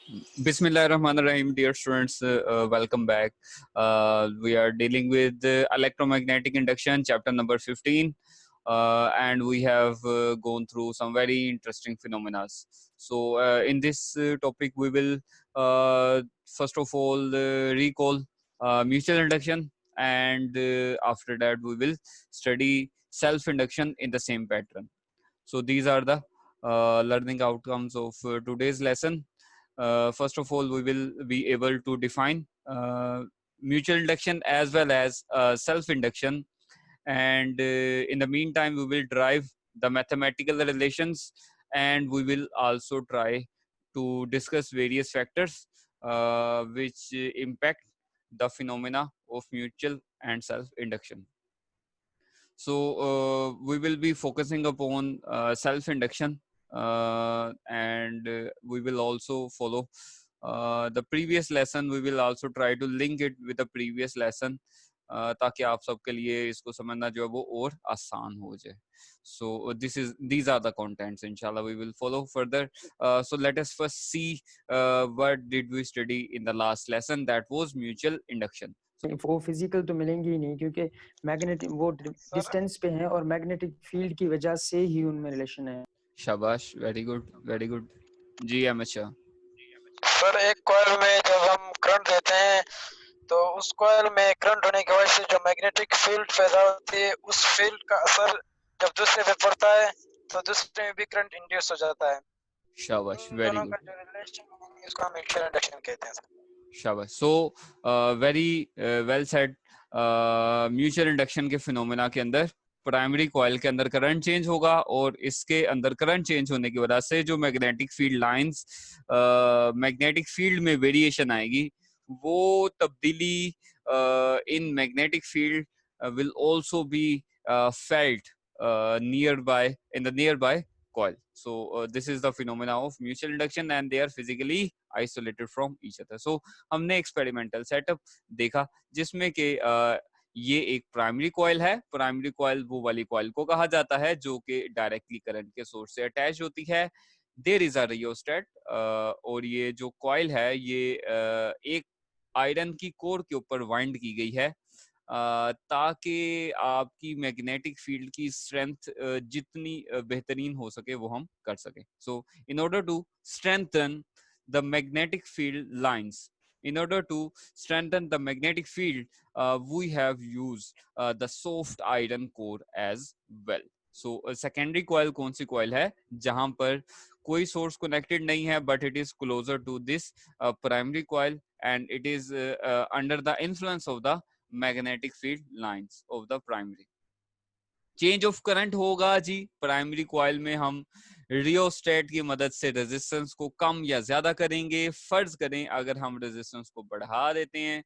Bismillahirrahmanirrahim, dear students, welcome back. We are dealing with electromagnetic induction, chapter number 15, and we have gone through some very interesting phenomena. So, in this topic, we will first of all recall mutual induction, and after that, we will study self-induction in the same pattern. So, these are the learning outcomes of today's lesson. First of all, we will be able to define mutual induction as well as self-induction, and in the meantime we will derive the mathematical relations, and we will also try to discuss various factors which impact the phenomena of mutual and self-induction. So we will be focusing upon self-induction, and we will also follow the previous lesson. We will also try to link it with the previous lesson, ताकि आप सबके लिए इसको समझना जो है वो और आसान हो जाए. So these are the contents. Inshallah, we will follow further. So let us first see what did we study in the last lesson. That was mutual induction. वो फिजिकल तो मिलेंगे ही नहीं, क्योंकि मैग्नेटिक वो डिस्टेंस पे हैं और मैग्नेटिक फील्ड की वजह से ही उनमें रिलेशन है. शाबाश, वेरी गुड, वेरी गुड. जी अमित शाह. सर, एक कॉइल में जब हम करंट देते हैं तो उस कॉइल में करंट होने की वजह से जो मैग्नेटिक फील्ड पैदा होती है, उस फील्ड का असर जब दूसरे पे पड़ता है तो दूसरे में भी करंट इंड्यूस हो जाता है. शाबाश, इन वेरी दोनों गुड. का जो रिलेशन, इसको हम म्यूचुअल इंडक्शन कहते हैं. शाबाश. So very well said. Mutual induction के फिनोमेना के अंदर प्राइमरी कॉइल के अंदर करंट चेंज होगा, और इसके अंदर करंट चेंज होने की वजह से जो magnetic field lines, magnetic field में वेरिएशन आएगी, वो तब्दीली in magnetic field will also be felt nearby in the nearby coil. So this is the phenomena of mutual induction, and they are physically isolated from each other. So हमने experimental setup देखा जिसमें कि ये एक primary coil है. Primary coil वो वाली coil को कहा जाता है जो कि डायरेक्टली करंट के सोर्स से अटैच होती है. देयर इज अ रियोस्टेट, और ये जो कॉइल है ये एक आयरन की कोर के ऊपर वाइंड की गई है, ताकि आपकी मैग्नेटिक फील्ड की स्ट्रेंथ जितनी बेहतरीन हो सके वो हम कर सके. So in order to strengthen the magnetic field lines, in order to strengthen the magnetic field, we have used the soft iron core as well. So secondary coil कौन सी coil है जहां पर कोई source connected नहीं है, but it is closer to this primary coil, and it is under the influence of the magnetic field lines of the primary. Change of current होगा जी. Primary coil में हम रियोस्टेट की मदद से रेजिस्टेंस को कम या ज्यादा करेंगे. फर्ज करें अगर हम रेजिस्टेंस को बढ़ा देते हैं,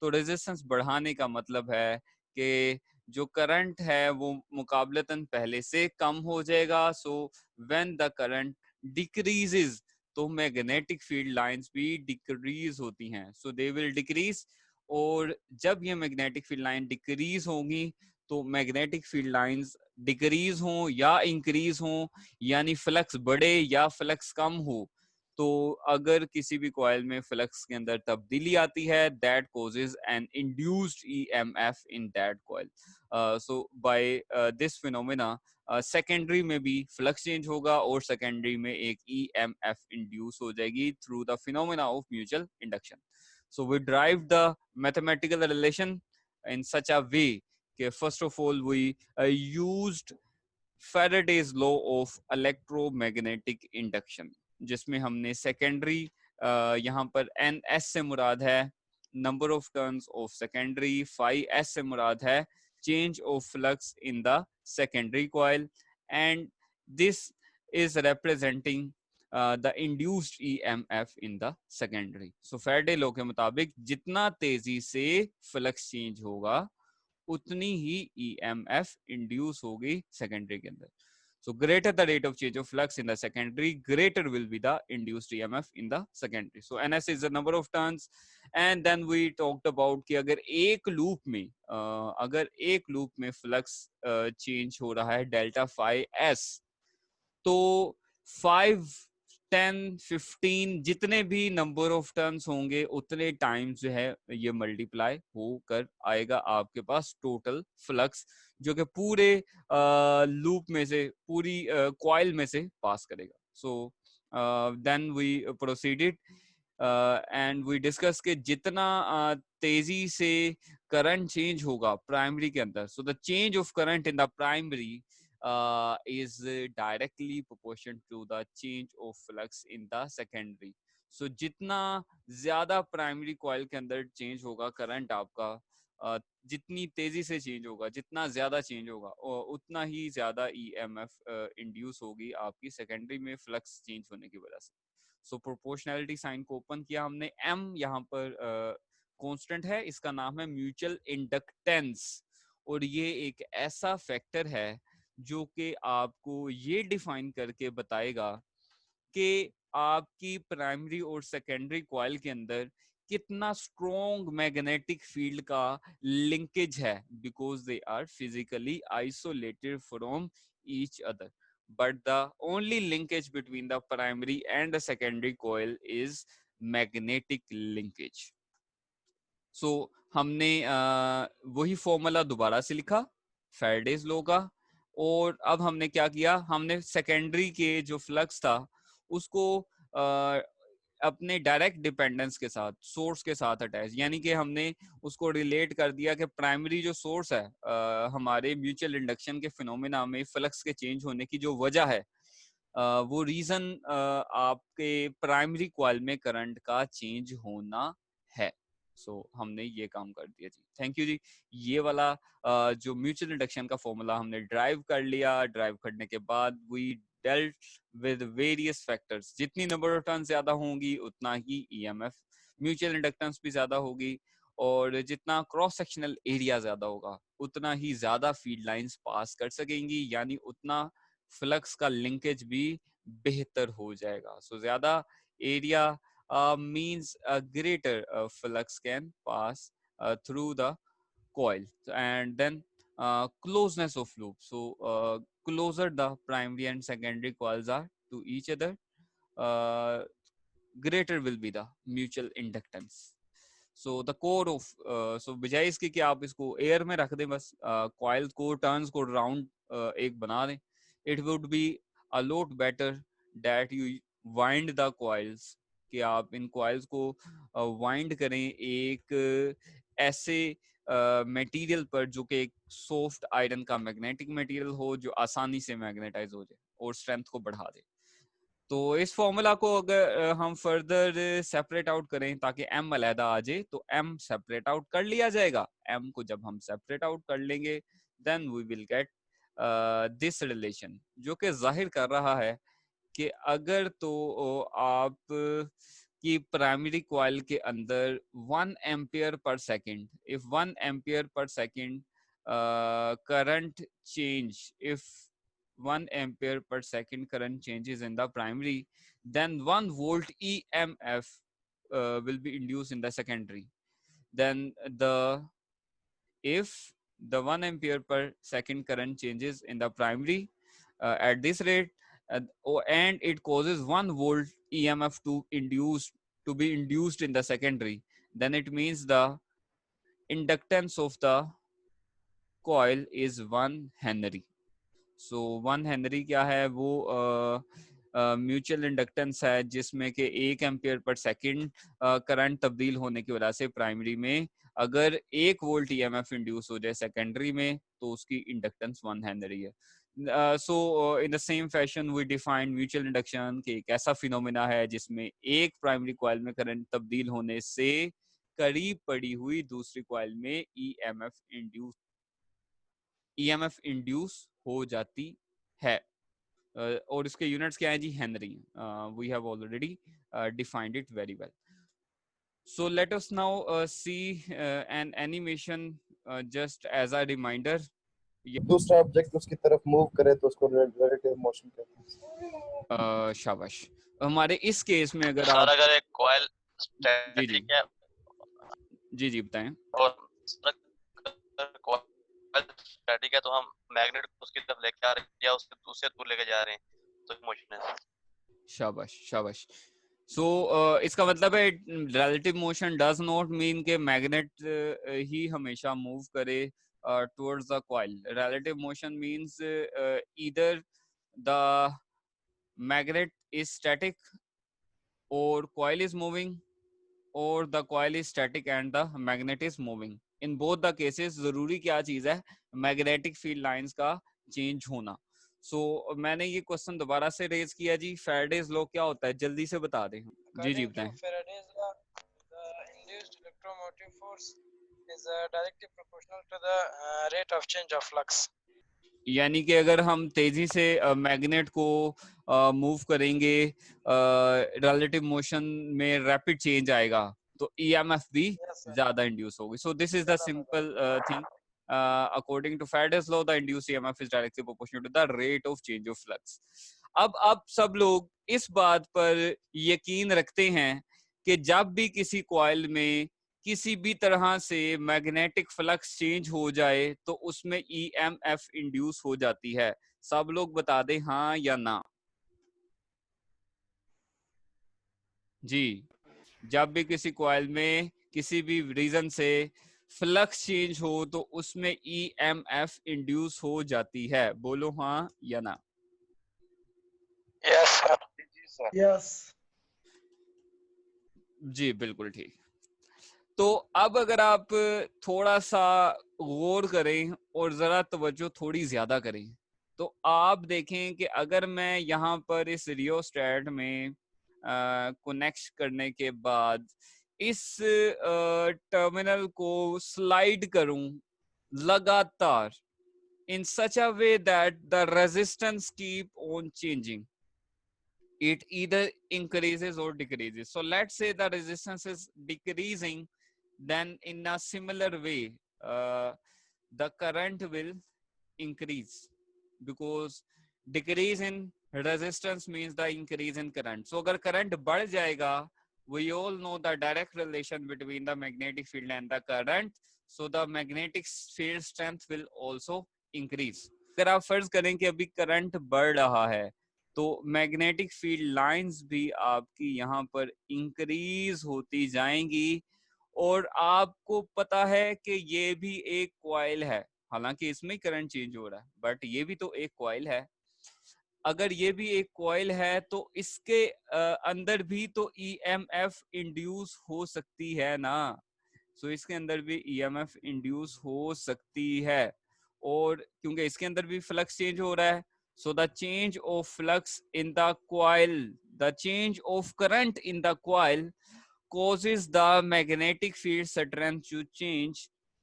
तो रेजिस्टेंस बढ़ाने का मतलब है कि जो करंट है वो मुकाबलतन पहले से कम हो जाएगा. So when the current decreases, तो मैग्नेटिक फील्ड लाइंस भी डिक्रीज होती हैं. सो दे विल डिक्रीज, और जब ये मैग्नेटिक फील्ड लाइन डिक्रीज होंगी तो मैग्नेटिक फील्ड लाइंस डिक्रीज हो या इंक्रीज हो, यानी फ्लक्स बढ़े या फ्लक्स कम हो, तो अगर किसी भी कॉइल में फ्लक्स के अंदर तब्दीली आती है, that causes an induced EMF in that coil. So by this phenomena secondary में भी फ्लक्स चेंज होगा, और सेकेंडरी में एक ईएमएफ इंड्यूस हो जाएगी through the phenomena of mutual induction. So we derive the mathematical relation in such a way कि first of all we used Faraday's law of electromagnetic induction, जिसमें हमने secondary यहाँ पर NS से मुराद है number of turns of secondary, phi S से मुराद है change of flux in the secondary coil, and this is representing the induced EMF in the secondary. So Faraday law के मुताबिक जितना तेजी से फ्लक्स चेंज होगा उतनी ही EMF इंड्यूस होगी सेकेंडरी के अंदर. So greater the rate of change of flux in the secondary, greater will be the induced EMF in the secondary. So NS is the number of turns, and then we talked about कि अगर एक loop में flux change हो रहा है delta phi S, तो 5 10, 15 जितने भी नंबर ऑफ टर्न्स होंगे उतने टाइम्स जो है ये मल्टीप्लाई होकर आएगा आपके पास टोटल फ्लक्स, जो कि पूरे लूप में से, पूरी कॉइल में से पास करेगा. So then we proceeded and we discuss के जितना तेजी से करंट चेंज होगा प्राइमरी के अंदर, so the change of current in the primary is directly proportional to the change of flux in the secondary. So जितना ज्यादा प्राइमरी कॉइल के अंदर चेंज होगा करंट आपका, जितनी तेजी से चेंज होगा, जितना ज्यादा चेंज होगा, उतना ही ज्यादा EMF इंड्यूस होगी आपकी सेकेंडरी में फ्लक्स चेंज होने की वजह से. सो प्रोपोर्शनैलिटी साइन को ओपन किया हमने. M यहाँ पर कांस्टेंट है, इसका नाम है म्यूचुअल इंडक्टेंस, और ये एक ऐसा फैक्टर है जो कि आपको ये डिफाइन करके बताएगा कि आपकी प्राइमरी और सेकेंडरी कॉइल के अंदर कितना स्ट्रॉन्ग मैग्नेटिक फील्ड का लिंकेज है, because they are physically isolated from each other. But the only linkage between the primary and the secondary coil is magnetic linkage. So हमने वही फॉर्मूला दोबारा से लिखा फैराडेज लॉ का, और अब हमने क्या किया, हमने सेकेंडरी के जो फ्लक्स था उसको अपने डायरेक्ट डिपेंडेंस के साथ, सोर्स के साथ अटैच, यानी कि हमने उसको रिलेट कर दिया कि प्राइमरी जो सोर्स है हमारे म्यूचुअल इंडक्शन के फिनोमेना में फ्लक्स के चेंज होने की जो वजह है, वो रीजन आपके प्राइमरी कॉइल में करंट का चेंज होना है. सो हमने ये काम कर दिया जी. थैंक यू जी. ये वाला जो म्यूचुअल इंडक्शन का फॉर्मूला हमने ड्राइव कर लिया. ड्राइव करने के बाद we dealt with various factors. जितनी नंबर ऑफ टर्न ज्यादा होंगी उतना ही EMF, म्यूचुअल इंडक्टेंस भी ज्यादा होगी, और जितना क्रॉस सेक्शनल एरिया ज्यादा होगा उतना ही ज्यादा फील्ड लाइंस पास कर सकेंगी, यानी उतना फ्लक्स का लिंकेज भी बेहतर हो जाएगा. सो ज्यादा area means a greater flux can pass through the coil. And then closeness of loop. So closer the primary and secondary coils are to each other, greater will be the mutual inductance. So the core of so बजाय इसके कि आप इसको air में रख दें, बस coil को, टर्न्स को राउंड एक बना दें, it would be a lot better that you wind the coils, कि आप इन कॉइल्स को वाइंड करें एक ऐसे मटेरियल पर जो कि एक सॉफ्ट आयरन का मैग्नेटिक मटेरियल हो, जो आसानी से मैग्नेटाइज हो जाए और स्ट्रेंथ को बढ़ा दे. तो इस फॉर्मूला को अगर हम फर्दर सेपरेट आउट करें ताकि M अलहदा आ जाए, तो M सेपरेट आउट कर लिया जाएगा. M को जब हम सेपरेट आउट कर लेंगे then we will get this relation, जो कि जाहिर कर रहा है कि अगर तो आप की प्राइमरी कॉइल के अंदर 1 ampere per second, if 1 ampere per second current change, if 1 ampere per second current changes in the primary, then 1 volt EMF will be induced in the secondary. Then if the 1 ampere per second current changes in the primary at this rate, and it causes 1 volt EMF to be induced in the secondary, then it means the inductance of the coil is 1 Henry. So 1 Henry क्या है, वो mutual inductance है जिसमें कि 1 ampere per second current तब्दील होने की वजह से प्राइमरी में अगर 1 वोल्ट EMF इंड्यूस हो जाए सेकेंडरी में, तो उसकी इंडक्टेंस 1 हेनरी है. So in the same fashion we define mutual induction कि एक ऐसा फिनोमेना है जिसमें एक प्राइमरी कॉइल में करंट तब्दील होने से करीब पड़ी हुई दूसरी कॉइल में EMF इंड्यूस हो जाती है. और इसके यूनिट्स क्या है जी, henry. We have already defined it very well. So let us now see an animation just as a reminder. दूसरा ऑब्जेक्ट उसकी तरफ मूव करे तो उसको रिलेटिव मोशन कहते हैं. शाबाश. हमारे इस केस में अगर सर आप अगर एक कॉइल स्टैटिक है, जी बताएं. और कॉइल स्टैटिक है तो हम मैग्नेट उसकी तरफ लेके आ रहे हैं या उससे दूसरे दूर लेके जा रहे हैं, तो मोशन है. शाबाश शाबाश। सो इसका मतलब है relative motion does not mean के मैग्नेट ही हमेशा मूव करे towards the coil. Relative motion means either the magnet is static or coil is moving or the coil is static and the magnet is moving. In both the cases जरूरी क्या चीज है, magnetic field lines का change होना। मैंने ये question दोबारा से रेज किया जी, फैराडेज लॉ क्या होता है जल्दी से बता दें। जी According to बताएं। Faraday's law, the induced electromotive force is directly proportional to the rate of change of flux. यानी कि अगर हम तेजी से मैग्नेट को मूव करेंगे, रिलेटिव मोशन में रैपिड चेंज आएगा तो ईएमएफ भी Yes, sir. ज्यादा इंड्यूस होगी। सो this is the simple thing, according to Faraday's law the induced EMF is directly proportional to the rate of change of flux. अब आप सब लोग इस बात पर यकीन रखते हैं कि जब भी किसी कॉइल में किसी भी तरह से मैग्नेटिक फ्लक्स चेंज हो जाए तो उसमें ईएमएफ इंड्यूस हो जाती है। सब लोग बता दें हाँ या ना। जी, जब भी किसी कॉइल में किसी भी रीजन से फ्लक्स चेंज हो तो उसमें ईएमएफ इंड्यूस हो जाती है। बोलो हाँ या ना। Yes, sir. Yes. जी बिल्कुल ठीक। तो अब अगर आप थोड़ा सा गौर करें और जरा तवज्जो थोड़ी ज्यादा करें तो आप देखें कि अगर मैं यहाँ पर इस रियोस्टेट में कनेक्ट करने के बाद इस टर्मिनल को स्लाइड करूं लगातार in such a way that the resistance keep on changing, it either increases or decreases. So let's say the resistance is decreasing, then in a similar way the current will increase because decrease in resistance means the increase in current. So अगर current बढ़ जाएगा, we all know the direct relation between the magnetic field and the current, so the magnetic field strength will also increase. अगर आप फर्ज करें कि अभी current बढ़ रहा है तो मैग्नेटिक फील्ड लाइंस भी आपकी यहाँ पर इंक्रीज होती जाएंगी और आपको पता है कि ये भी एक कॉइल है, हालांकि इसमें करंट चेंज हो रहा है बट ये भी तो एक कॉइल है। अगर ये भी एक कॉइल है तो इसके अंदर भी तो ईएमएफ इंड्यूस हो सकती है ना। सो इसके अंदर भी ईएमएफ इंड्यूस हो सकती है और क्योंकि इसके अंदर भी फ्लक्स चेंज हो रहा है, so the change of flux in the coil, the change of current in the coil causes the magnetic field strength to change,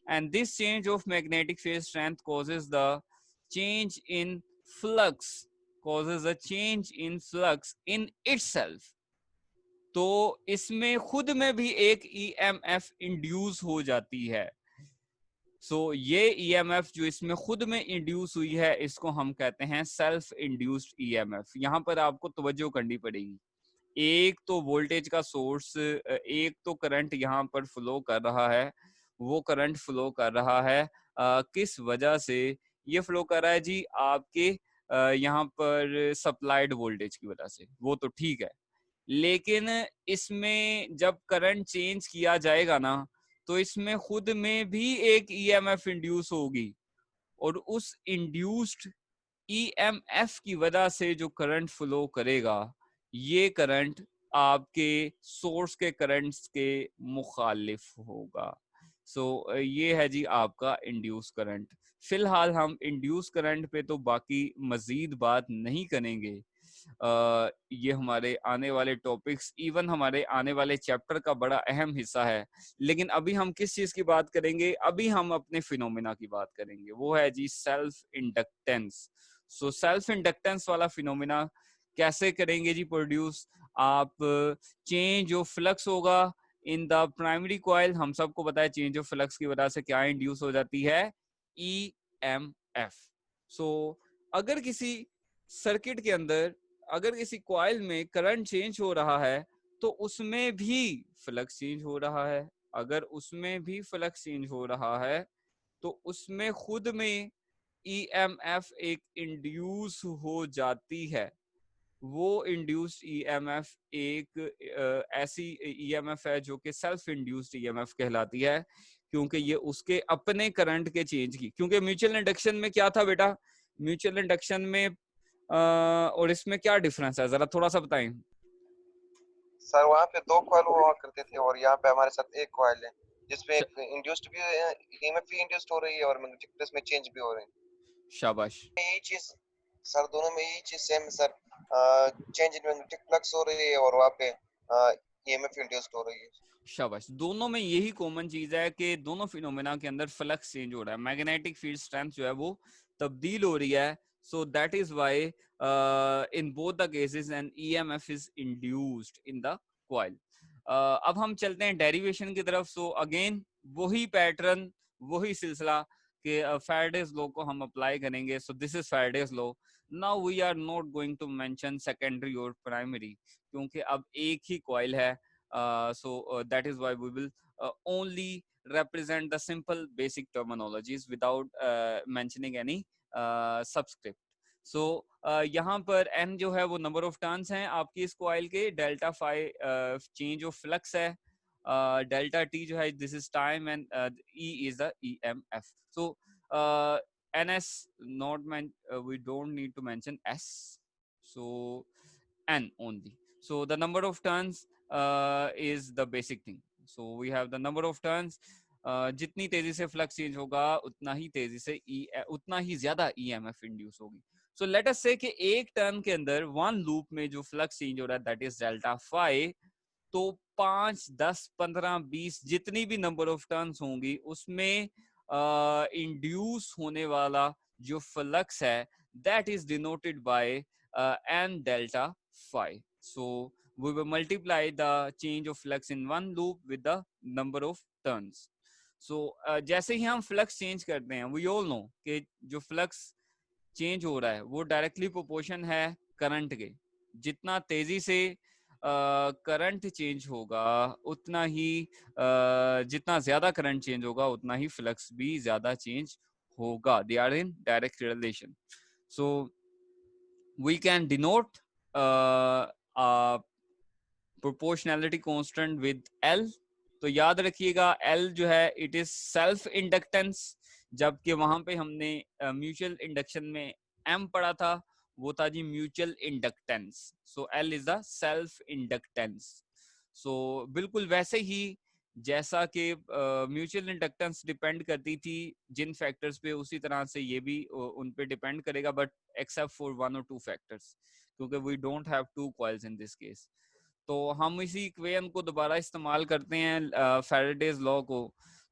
and this change of magnetic field strength causes the change in flux, causes a change in flux in itself. तो इसमें खुद में भी एक EMF induce हो जाती है। सो ये ईएमएफ जो इसमें खुद में इंड्यूस हुई है इसको हम कहते हैं सेल्फ इंड्यूस्ड ईएमएफ। यहाँ पर आपको तवज्जो करनी पड़ेगी, एक तो वोल्टेज का सोर्स, एक तो करंट यहाँ पर फ्लो कर रहा है, वो करंट फ्लो कर रहा है किस वजह से ये फ्लो कर रहा है जी, आपके यहाँ पर सप्लाइड वोल्टेज की वजह से, वो तो ठीक है। लेकिन इसमें जब करंट चेंज किया जाएगा ना तो इसमें खुद में भी एक ईएमएफ इंड्यूस होगी और उस इंड्यूस्ड ईएमएफ की वजह से जो करंट फ्लो करेगा ये करंट आपके सोर्स के करंट्स के मुखालिफ होगा। सो ये है जी आपका इंड्यूस करंट। फिलहाल हम इंड्यूस करंट पे तो बाकी मजीद बात नहीं करेंगे, ये हमारे आने वाले टॉपिक्स, इवन हमारे आने वाले चैप्टर का बड़ा अहम हिस्सा है। लेकिन अभी हम किस चीज की बात करेंगे, अभी हम अपने फिनोमेना की बात करेंगे, वो है जी self inductance. So self inductance वाला फिनोमेना कैसे करेंगे जी प्रोड्यूस आप, चेंज ऑफ फ्लक्स होगा इन द प्राइमरी कॉइल, हम सबको पता है चेंज ऑफ फ्लक्स की वजह से क्या इंड्यूस हो जाती है, ईएमएफ। सो अगर किसी सर्किट के अंदर, अगर किसी कॉइल में करंट चेंज हो रहा है तो उसमें भी फ्लक्स चेंज हो रहा है, अगर उसमें भी फ्लक्स चेंज हो रहा है तो उसमें खुद में ईएमएफ एक इंड्यूस हो जाती है। वो इंड्यूस्ड ईएमएफ एक ऐसी ईएमएफ है जो कि सेल्फ इंड्यूस्ड ईएमएफ कहलाती है, क्योंकि ये उसके अपने करंट के चेंज की, क्योंकि म्यूचुअल इंडक्शन में क्या था बेटा, म्यूचुअल इंडक्शन में और इसमें क्या डिफरेंस है, जरा थोड़ा सा बताएं। सर वहाँ पे 2 कॉइल हुआ करते थे और यहाँ पे हमारे साथ एक कॉइल है जिसमें एक इंड्यूस्ड भी ईएमएफ भी इंड्यूस्ड हो रही है और मैग्नेटिक प्लस में चेंज भी हो रहे हैं। शाबाश। यही चीज सर दोनों में यही चीज सेम है sir, change in magnetic flux हो रही है और वहाँ पे ईएमएफ इंड्यूस्ड हो रही है। शाबाश, दोनों में यही कॉमन चीज है कि दोनों फिनोमेना के अंदर फ्लक्स चेंज हो रहा है, मैग्नेटिक फील्ड स्ट्रेंथ जो है वो तब्दील हो रही है। So that is why in both the cases an EMF is induced in the coil. अब हम चलते हैं डेरिवेशन की तरफ। सो अगेन वही पैटर्न, वही सिलसिला कि फैराडेज लॉ को हम अप्लाई करेंगे। So this is Faraday's law. Now we are not going to mention secondary और प्राइमरी, क्योंकि अब एक ही कॉइल है। That is why we will only represent the simple basic terminologies without mentioning any subscript. So यहाँ पर n जो है वो number of turns हैं आपकी इस coil के, delta phi change of flux है, delta t जो है this is time and E is the EMF. So ns not we don't need to mention s, so n only. So the number of turns is the basic thing. So we have the number of turns. जितनी तेजी से flux change होगा उतना ही तेजी से उतना ही ज्यादा EMF induce होगी। सो लेट अस से कि एक टर्न के अंदर वन लूप में जो फ्लक्स चेंज हो रहा है दैट इज डेल्टा फाई। तो 5, 10, 15, 20 जितनी भी नंबर ऑफ टर्न्स होंगी उसमें इंड्यूस होने वाला जो फ्लक्स है that is denoted by an delta phi. So we will multiply the change of flux in one loop with the number of turns. So जैसे ही हम फ्लक्स चेंज करते हैं, we all know कि जो फ्लक्स चेंज हो रहा है वो डायरेक्टली प्रोपोर्शन है करंट के। जितना तेजी से करंट चेंज होगा उतना ही जितना ज्यादा करंट चेंज होगा उतना ही फ्लक्स भी ज्यादा चेंज होगा। They are in direct relation. So we can denote proportionality constant with L। तो याद रखिएगा L जो है इट इज सेल्फ इंडक्टेंस, जबकि वहां पे हमने म्यूचुअल इंडक्शन में M पढ़ा था, वो था जी mutual inductance. So L is the self inductance. So बिल्कुल वैसे ही जैसा कि म्यूचुअल इंडक्टेंस डिपेंड करती थी जिन फैक्टर्स पे, उसी तरह से ये भी उन पे डिपेंड करेगा, बट एक्सेप्ट फॉर 1 और 2 फैक्टर्स, क्योंकि we don't have 2 coils in this case. तो हम इसी इक्वेशन को दोबारा इस्तेमाल करते हैं फैराडेज लॉ को।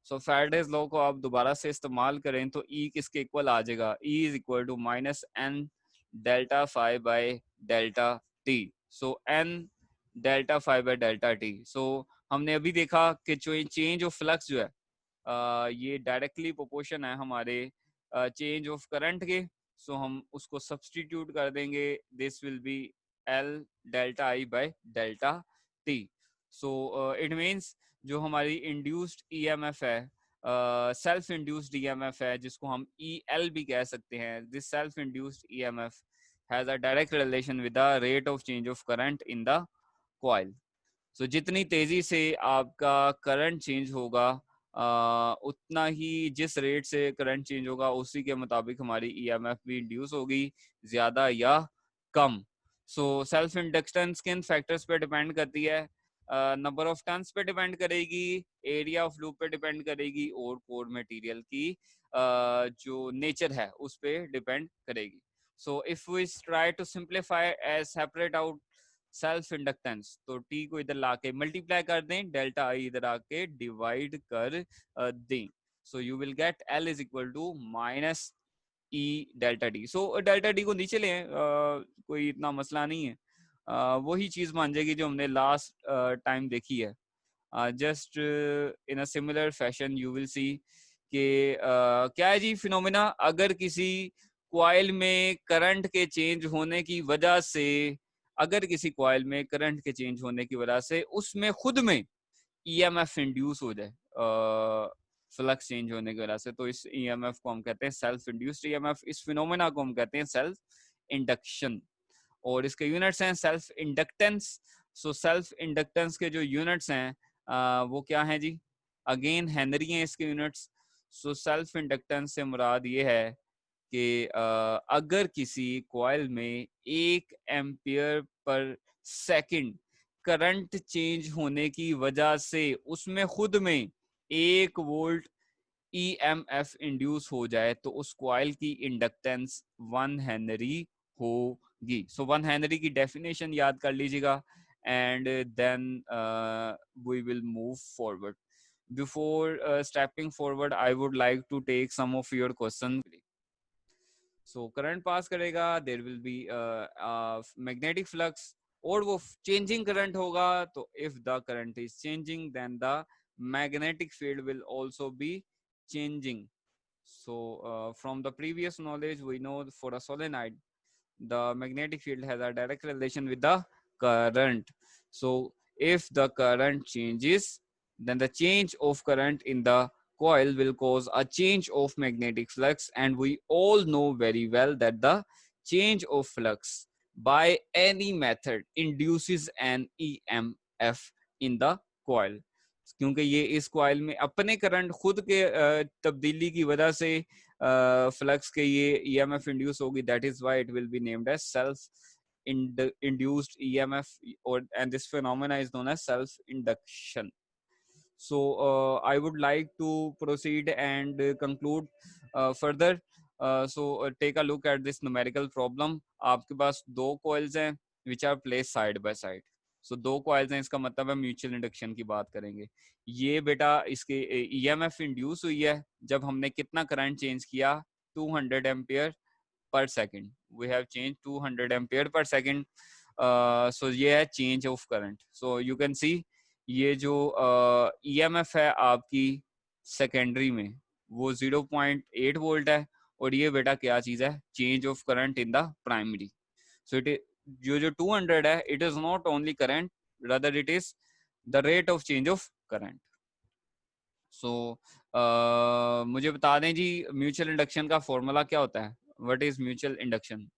सो फैराडेज लॉ को आप दोबारा से इस्तेमाल करें तो E किसके इक्वल आ जाएगा, E is equal to minus N delta phi by delta T. So N delta phi by delta T. So हमने अभी देखा कि जो चेंज ऑफ फ्लक्स जो है ये डायरेक्टली प्रोपोर्शन है हमारे चेंज ऑफ करंट के। सो हम उसको सब्स्टिट्यूट कर देंगे, this will be L delta I by delta T। So it means जो हमारी इंड्यूस्ड EMF है, सेल्फ इंड्यूस्ड EMF है, जिसको हम EL भी कह सकते हैं, this self induced EMF has a direct relation with the rate of change of current in the coil. So जितनी तेजी से आपका करंट चेंज होगा उतना ही जिस रेट से करंट चेंज होगा उसी के मुताबिक हमारी EMF भी इंड्यूस होगी, ज्यादा या कम। सो सेल्फ इंडक्टेंस किन फैक्टर्स पे डिपेंड करती है, नंबर ऑफ टर्न्स पे डिपेंड करेगी, एरिया ऑफ लूप पे डिपेंड करेगी, और कोर मटेरियल की जो नेचर है उस पे डिपेंड करेगी। So if we try to simplify as separate out self inductance, तो T को इधर लाके मल्टीप्लाई कर दें, डेल्टा I इधर आके डिवाइड कर दें। So you will get L is equal to minus E delta D। So delta D को नीचे लें, कोई इतना मसला नहीं है, वही चीज मान जाएगी जो हमने लास्ट टाइम देखी है। Just in a similar fashion you will see कि क्या है जी फिनोमेना, अगर किसी कॉइल में करंट के चेंज होने की वजह से, अगर किसी कॉइल में करंट के चेंज होने की वजह से उसमें खुद में EMF इंड्यूस हो जाए फ्लक्स चेंज होने की वजह से, तो इस EMF को हम कहते हैं सेल्फ इंड्यूस्ड EMF। इस फिनोमेना को हम कहते हैं सेल्फ इंडक्शन। और इसके यूनिट्स हैं self inductance. So self inductance के जो यूनिट्स हैं वो क्या हैं जी, अगेन हेनरी हैं इसके यूनिट्स। सो सेल्फ इंडक्टेंस से मुराद ये है कि अगर किसी कॉइल में 1 ampere per second current change होने की वजह से उसमें खुद में 1 वोल्ट EMF इंड्यूस हो जाए तो उस कॉइल की इंडक्टेंस 1 हेनरी होगी। सो 1 हेनरी की डेफिनेशन याद कर लीजिएगा and then we will move forward. Before stepping forward, I would like to take some of your questions. So current पास करेगा, there will be magnetic flux और वो changing current होगा, तो if the current is changing then the magnetic field will also be changing. So from the previous knowledge we know for a solenoid the magnetic field has a direct relation with the current. So if the current changes then the change of current in the coil will cause a change of magnetic flux, and we all know very well that the change of flux by any method induces an EMF in the coil. क्योंकि ये इस coil में अपने current खुद के तब्दीली की वजह से फ्लक्स के ये EMF इंड्यूस होगी, that is why it will be named as self induced EMF, or and this phenomena is known as self induction. So I would like to proceed and conclude further. So take a look at this numerical problem. आपके पास 2 coils हैं which are placed side by side. So 2 coils हैं, इसका मतलब है mutual induction की बात करेंगे। ये बेटा इसके EMF इंड्यूस हुई है जब हमने कितना करंट चेंज किया, 200 ampere per second. We have change 200 ampere per second. So ये है change of current. So you can see ये जो EMF है आपकी सेकेंडरी में वो 0.8 वोल्ट है, और ये बेटा क्या चीज है, change of current in the primary. So it जो 200 है, it is not only current, rather it is the rate of change of current. So मुझे बता दें जी म्यूचुअल इंडक्शन का फॉर्मूला क्या होता है, व्हाट इज म्यूचुअल इंडक्शन,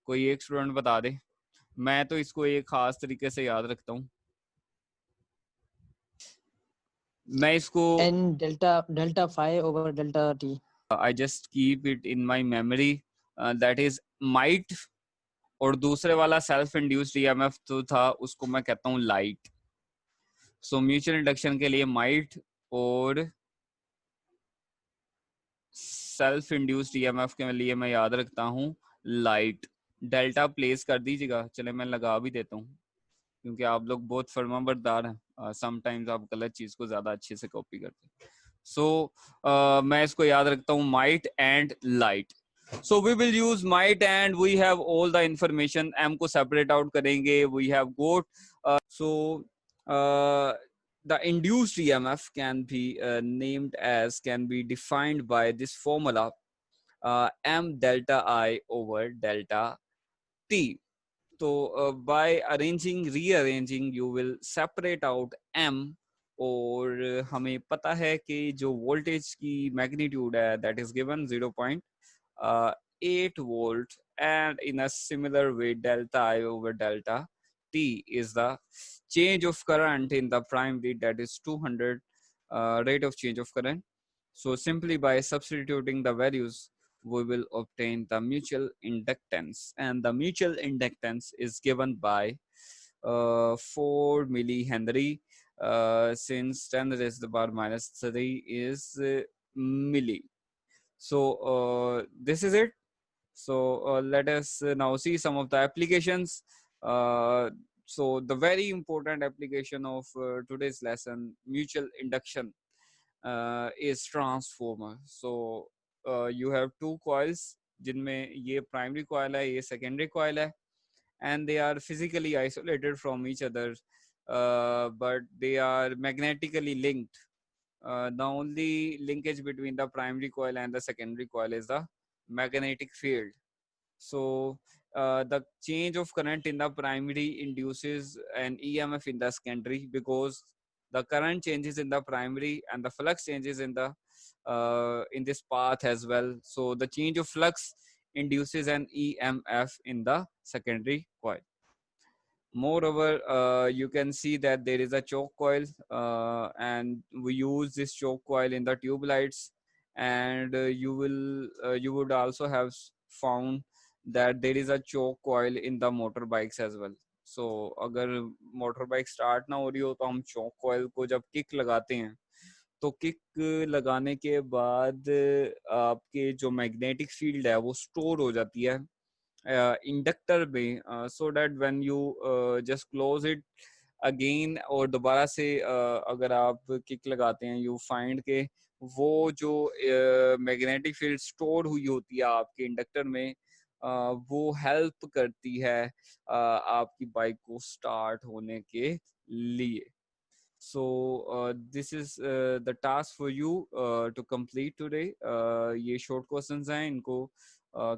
कोई एक स्टूडेंट बता दे। मैं तो इसको एक खास तरीके से याद रखता हूँ, मैं इसको N delta phi over delta T. I just keep it in my memory, that is might, और दूसरे वाला सेल्फ इंड्यूस्ड EMF तो था, उसको मैं कहता हूँ लाइट। सो म्यूचुअल इंडक्शन के लिए माइट और सेल्फ इंड्यूस्ड EMF के लिए मैं याद रखता हूँ लाइट। डेल्टा प्लेस कर दीजिएगा, चले मैं लगा भी देता हूँ क्योंकि आप लोग बहुत फर्माबरदार हैं, समटाइम्स आप गलत चीज को ज्यादा अच्छे से कॉपी करते हैं। सो मैं इसको याद रखता हूँ might and light. So we will use might and we have all the information, M को separate out करेंगे, we have got the induced EMF can be named as, can be defined by this formula, M delta I over delta T. So by rearranging you will separate out M, और हमें पता है कि जो voltage की magnitude है that is given 0.8 volt, and in a similar way delta I over delta T is the change of current in the primary, that is 200 rate of change of current. So simply by substituting the values we will obtain the mutual inductance, and the mutual inductance is given by 4 millihenry, since 10 raised to the power minus 3 is milli. So this is it. So let us now see some of the applications. So the very important application of today's lesson, mutual induction, is transformer. So you have 2 coils जिनमें ये primary coil है, ये secondary coil है, and they are physically isolated from each other, but they are magnetically linked. The only linkage between the primary coil and the secondary coil is the magnetic field. So the change of current in the primary induces an EMF in the secondary, because the current changes in the primary and the flux changes in the in this path as well. So the change of flux induces an EMF in the secondary coil. Moreover, you can see that there is a choke coil, and we use this choke coil in the tube lights, and you would also have found that there is a choke coil in the motorbikes as well. So अगर motorbike start ना हो रही हो तो हम choke coil को जब kick लगाते हैं तो किक लगाने के बाद आपके जो मैग्नेटिक फील्ड है वो स्टोर हो जाती है इंडक्टर में, so that when you just close it again और दोबारा से अगर आप किक लगाते हैं यू फाइंड के वो जो मैग्नेटिक फील्ड स्टोर हुई होती है आपके इंडक्टर में वो हेल्प करती है आपकी बाइक को स्टार्ट होने के लिए. So this is the task for you to complete today. ये short questions हैं, इनको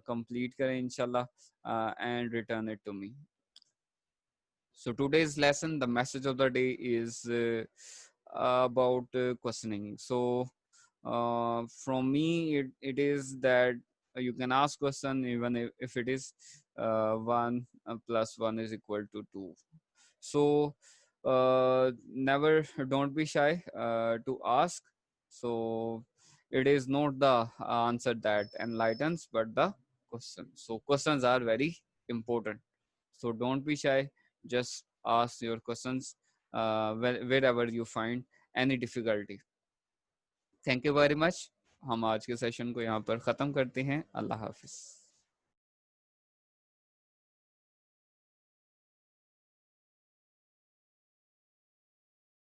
complete करें इंशाल्लाह and return it to me. So today's lesson, the message of the day is about questioning. So from me, it is that you can ask question even if it is 1 plus 1 is equal to 2. So never, don't be shy to ask. So it is not the answer that enlightens but the question. So questions are very important, so don't be shy, just ask your questions wherever you find any difficulty. Thank you very much. हम आज के session को यहाँ पर ख़त्म करते हैं. अल्लाह हाफिज़.